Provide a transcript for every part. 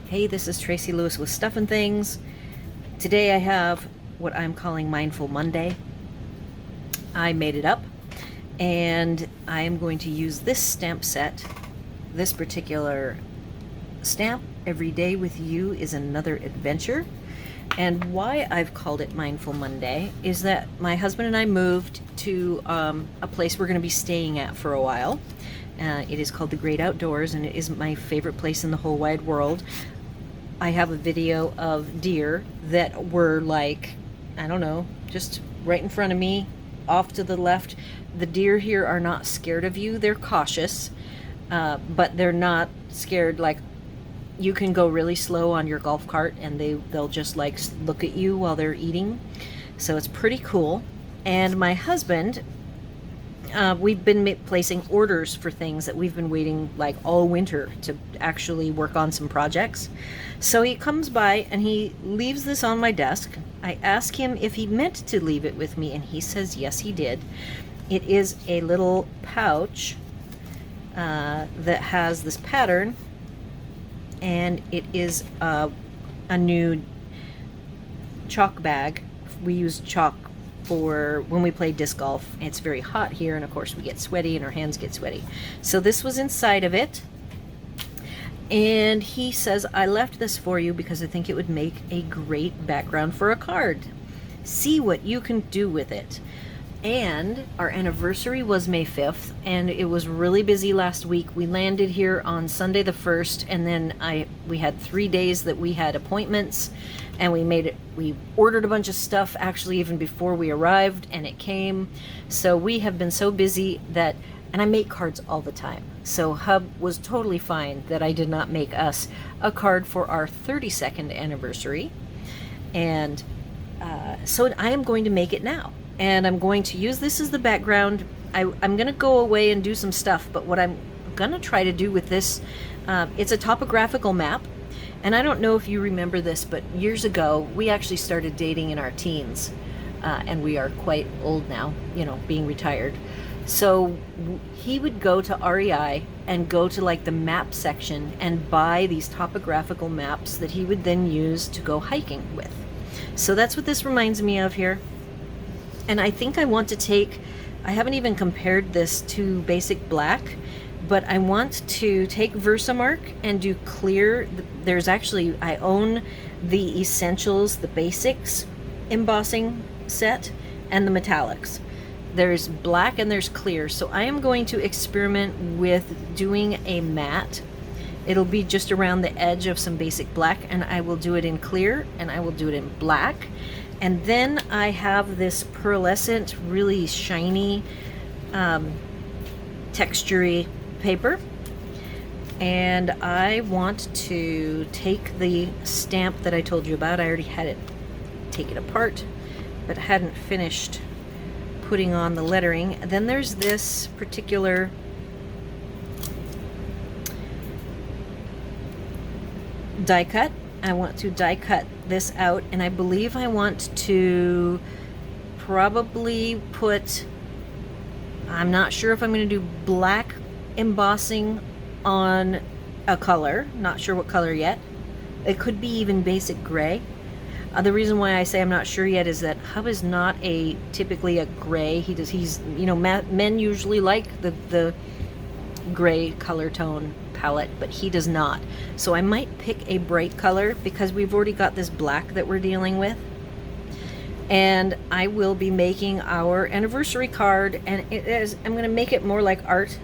Hey, this is Tracy Lewis with Stuff and Things. Today I have what I'm calling Mindful Monday. I made it up, and I am going to use this stamp set, this particular stamp, Every Day with You is Another Adventure. And why I've called it Mindful Monday is that my husband and I moved to a place we're going to be staying at for a while. It is called the Great Outdoors, and it is my favorite place in the whole wide world. I have a video of deer that were like, I don't know, just right in front of me, off to the left. The deer here are not scared of you. They're cautious, but they're not scared. Like, you can go really slow on your golf cart and they'll just like look at you while they're eating. So it's pretty cool. And my husband, we've been placing orders for things that we've been waiting like all winter to actually work on some projects. So he comes by and he leaves this on my desk. I ask him if he meant to leave it with me, and he says yes, he did. It is a little pouch that has this pattern, and it is a new chalk bag. We use chalk for when we play disc golf. It's very hot here, and of course we get sweaty and our hands get sweaty. So this was inside of it, and he says, I left this for you because I think it would make a great background for a card. See what you can do with it. And our anniversary was May 5th, and it was really busy last week. We landed here on Sunday the 1st, and then we had 3 days that we had appointments, and we ordered a bunch of stuff actually even before we arrived, and it came. So we have been so busy that, and I make cards all the time. So Hub was totally fine that I did not make us a card for our 32nd anniversary. And so I am going to make it now. And I'm going to use this as the background. I'm going to go away and do some stuff, but what I'm going to try to do with this, it's a topographical map. And I don't know if you remember this, but years ago, we actually started dating in our teens. And we are quite old now, you know, being retired. So he would go to REI and go to like the map section and buy these topographical maps that he would then use to go hiking with. So that's what this reminds me of here. And I think I want to take, I haven't even compared this to basic black, but I want to take Versamark and do clear. There's actually, I own the Essentials, the Basics embossing set, and the metallics. There's black and there's clear. So I am going to experiment with doing a matte. It'll be just around the edge of some basic black, and I will do it in clear, and I will do it in black. And then I have this pearlescent, really shiny, textury paper. And I want to take the stamp that I told you about. I already had it, take it apart, but hadn't finished putting on the lettering. And then there's this particular die cut. I want to die cut this out, and I believe I want to probably put, I'm not sure if I'm going to do black embossing on a color, not sure what color yet. It could be even basic gray. The reason why I say I'm not sure yet is that Hub is not typically a gray. He's you know, men usually like the gray color tone palette, but he does not. So I might pick a bright color because we've already got this black that we're dealing with. And I will be making our anniversary card, and I'm going to make it more like art.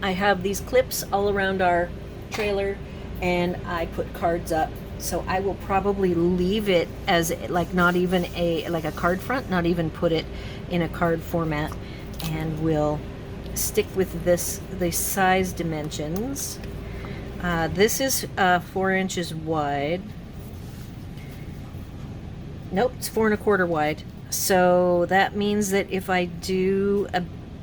I have these clips all around our trailer, and I put cards up. So I will probably leave it as like not even like a card front, not even put it in a card format, and we'll stick with the size dimensions. This is 4 inches wide. Nope, it's 4 1/4 wide. So that means that if I do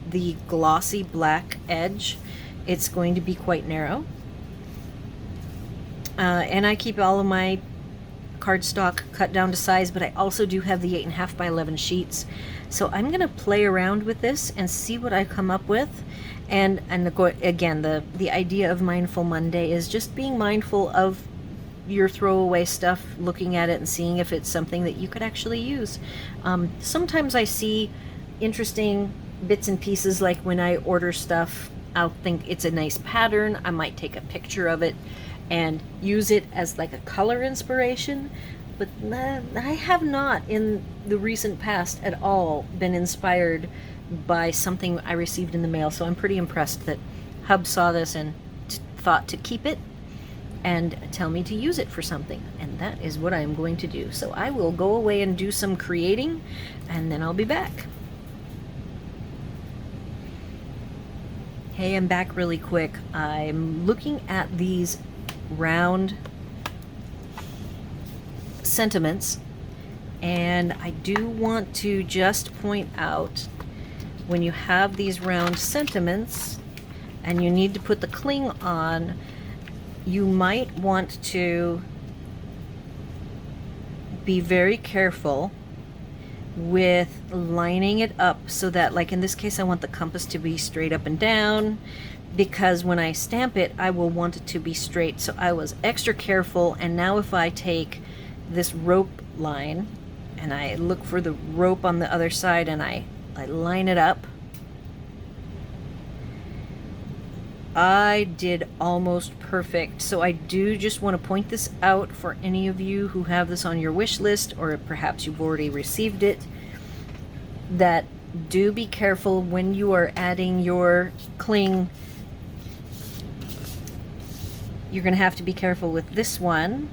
the glossy black edge, it's going to be quite narrow. And I keep all of my cardstock cut down to size, but I also do have the 8.5 by 11 sheets. So I'm going to play around with this and see what I come up with. And again, the idea of Mindful Monday is just being mindful of your throwaway stuff, looking at it and seeing if it's something that you could actually use. Sometimes I see interesting bits and pieces, like when I order stuff, I'll think it's a nice pattern. I might take a picture of it and use it as like a color inspiration. But I have not in the recent past at all been inspired by something I received in the mail. So I'm pretty impressed that Hub saw this and thought to keep it and tell me to use it for something. And that is what I'm going to do. So I will go away and do some creating, and then I'll be back. Hey, I'm back really quick. I'm looking at these round sentiments, and I do want to just point out, when you have these round sentiments and you need to put the cling on, you might want to be very careful with lining it up so that, like in this case, I want the compass to be straight up and down, because when I stamp it, I will want it to be straight. So I was extra careful, and now if I take this rope line and I look for the rope on the other side and I line it up, I did almost perfect. So I do just want to point this out for any of you who have this on your wish list, or perhaps you've already received it, that do be careful when you are adding your cling. You're going to have to be careful with this one,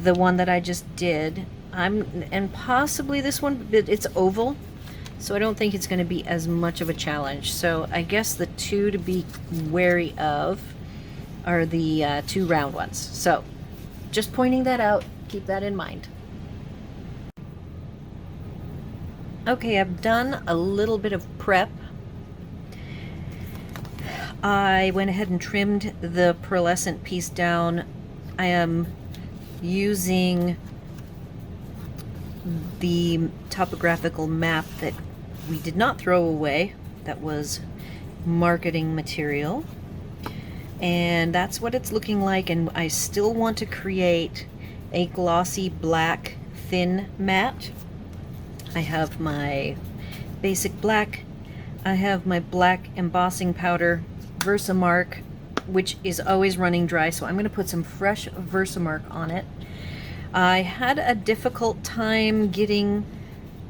the one that I just did. And possibly this one, but it's oval, so I don't think it's going to be as much of a challenge. So I guess the two to be wary of are the two round ones. So just pointing that out, keep that in mind. Okay, I've done a little bit of prep. I went ahead and trimmed the pearlescent piece down. I am using the topographical map that we did not throw away, that was marketing material, and that's what it's looking like. And I still want to create a glossy black thin mat. I have my basic black, I have my black embossing powder Versamark, which is always running dry, so I'm going to put some fresh Versamark on it. I had a difficult time getting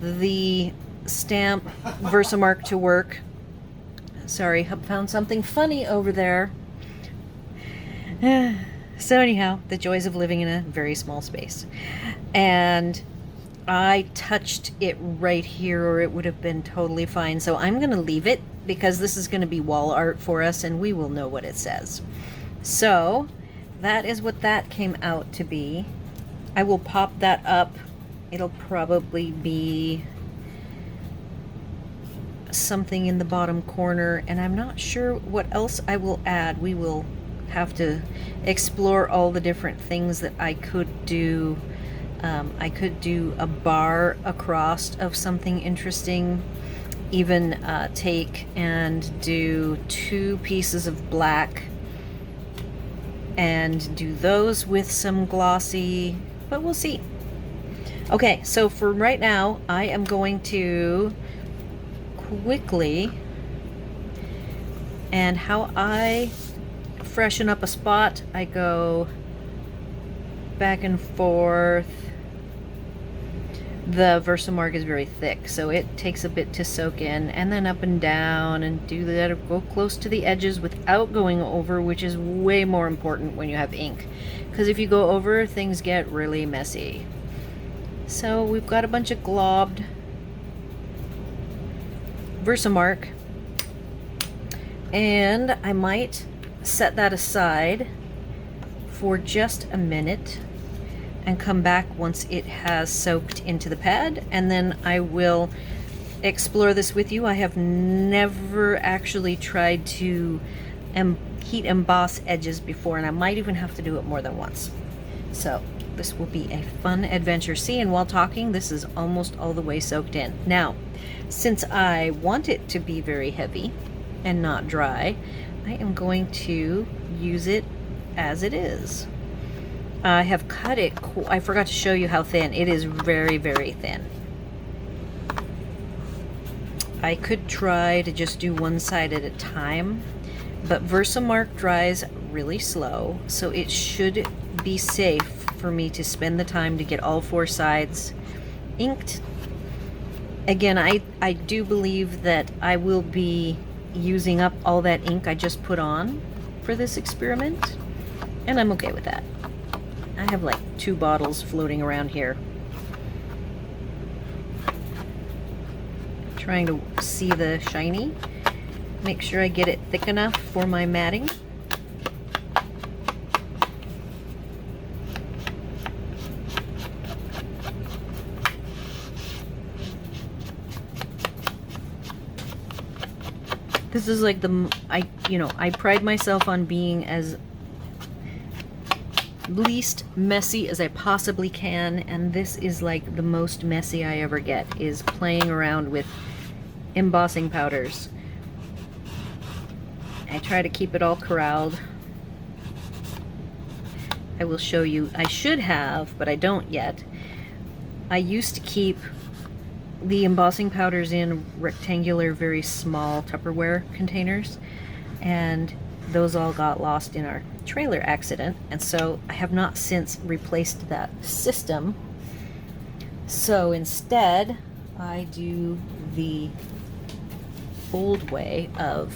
the stamp Versamark to work. Sorry, I found something funny over there. So anyhow, the joys of living in a very small space. And I touched it right here, or it would have been totally fine. So I'm going to leave it, because this is going to be wall art for us and we will know what it says. So that is what that came out to be. I will pop that up. It'll probably be something in the bottom corner, and I'm not sure what else I will add. We will have to explore all the different things that I could do. I could do a bar across of something interesting, even take and do 2 pieces of black and do those with some glossy, but we'll see. Okay, so for right now, I am going to quickly, and how I freshen up a spot, I go back and forth. The Versamark is very thick, so it takes a bit to soak in, and then up and down, and do that, go close to the edges without going over, which is way more important when you have ink, because if you go over, things get really messy. So we've got a bunch of globbed Versamark, and I might set that aside for just a minute and come back once it has soaked into the pad, and then I will explore this with you. I have never actually tried to heat emboss edges before, and I might even have to do it more than once. So this will be a fun adventure. See, and while talking, this is almost all the way soaked in. Now, since I want it to be very heavy and not dry, I am going to use it as it is. I have cut it, I forgot to show you how thin. It is very, very thin. I could try to just do one side at a time, but Versamark dries really slow, so it should be safe for me to spend the time to get all 4 sides inked. Again, I do believe that I will be using up all that ink I just put on for this experiment, and I'm okay with that. I have like 2 bottles floating around here. Trying to see the shiny. Make sure I get it thick enough for my matting. This is like I pride myself on being as least messy as I possibly can, and this is like the most messy I ever get, is playing around with embossing powders. I try to keep it all corralled. I will show you. I should have, but I don't yet. I used to keep the embossing powders in rectangular, very small Tupperware containers, and those all got lost in our trailer accident, and so I have not since replaced that system. So instead, I do the old way of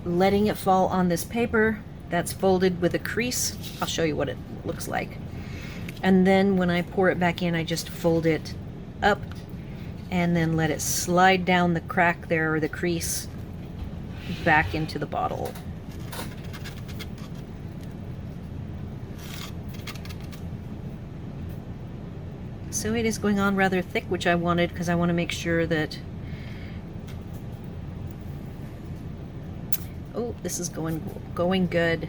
letting it fall on this paper that's folded with a crease. I'll show you what it looks like. And then when I pour it back in, I just fold it up and then let it slide down the crack there, or the crease, back into the bottle. So it is going on rather thick, which I wanted because I want to make sure that... Oh, this is going good.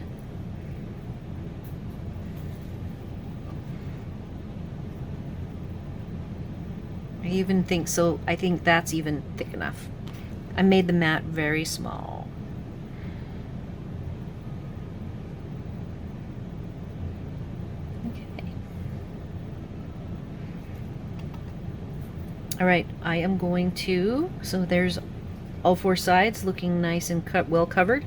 I even think so. I think that's even thick enough. I made the mat very small. Okay. All right, I am going to, so there's all 4 sides looking nice and well covered.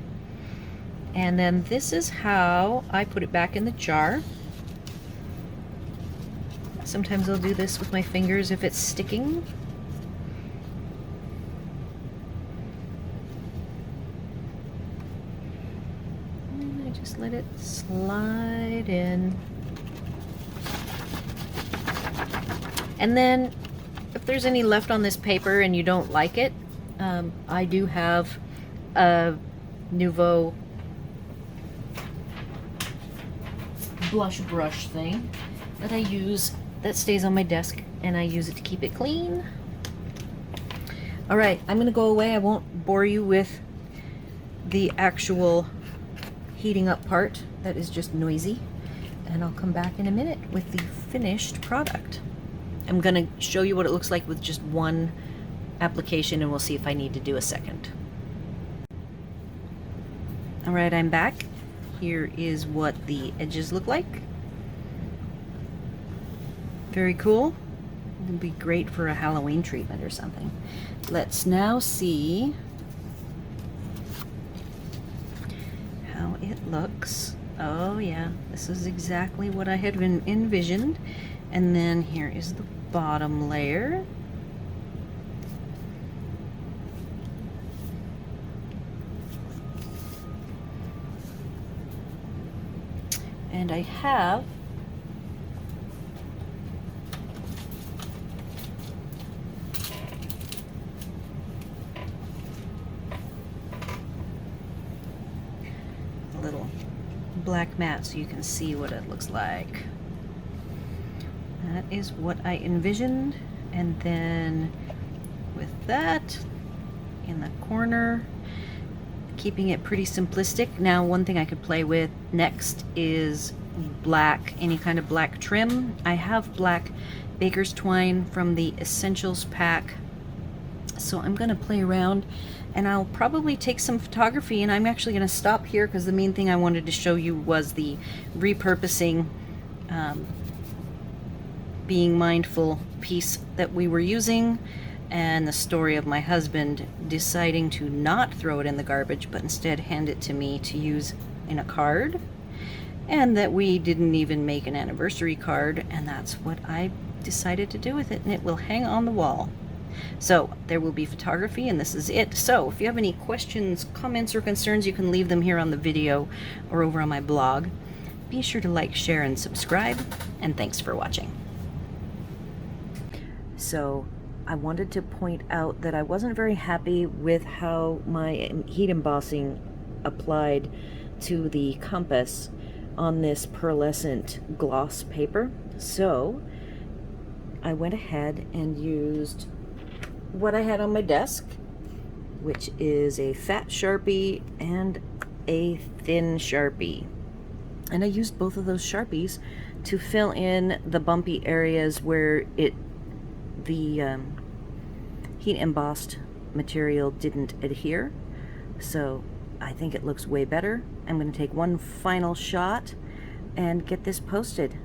And then this is how I put it back in the jar. Sometimes I'll do this with my fingers if it's sticking. And I just let it slide in. And then if there's any left on this paper and you don't like it, I do have a Nouveau blush brush thing that I use, that stays on my desk, and I use it to keep it clean. All right, I'm gonna go away. I won't bore you with the actual heating up part. That is just noisy. And I'll come back in a minute with the finished product. I'm gonna show you what it looks like with just one application, and we'll see if I need to do a second. All right, I'm back. Here is what the edges look like. Very cool. It'll be great for a Halloween treatment or something. Let's now see how it looks. Oh yeah, this is exactly what I had envisioned. And then here is the bottom layer. And I have a little black mat so you can see what it looks like. That is what I envisioned. And then with that in the corner, keeping it pretty simplistic. Now, one thing I could play with next is black, any kind of black trim. I have black baker's twine from the Essentials pack, so I'm gonna play around, and I'll probably take some photography, and I'm actually gonna stop here because the main thing I wanted to show you was the repurposing being mindful piece that we were using, and the story of my husband deciding to not throw it in the garbage but instead hand it to me to use in a card, and that we didn't even make an anniversary card, and that's what I decided to do with it, and it will hang on the wall. So there will be photography, and this is it. So if you have any questions, comments, or concerns, you can leave them here on the video or over on my blog. Be sure to like, share, and subscribe, and thanks for watching. So I wanted to point out that I wasn't very happy with how my heat embossing applied to the compass on this pearlescent gloss paper. So I went ahead and used what I had on my desk, which is a fat Sharpie and a thin Sharpie. And I used both of those Sharpies to fill in the bumpy areas where the heat embossed material didn't adhere. So I think it looks way better. I'm going to take one final shot and get this posted.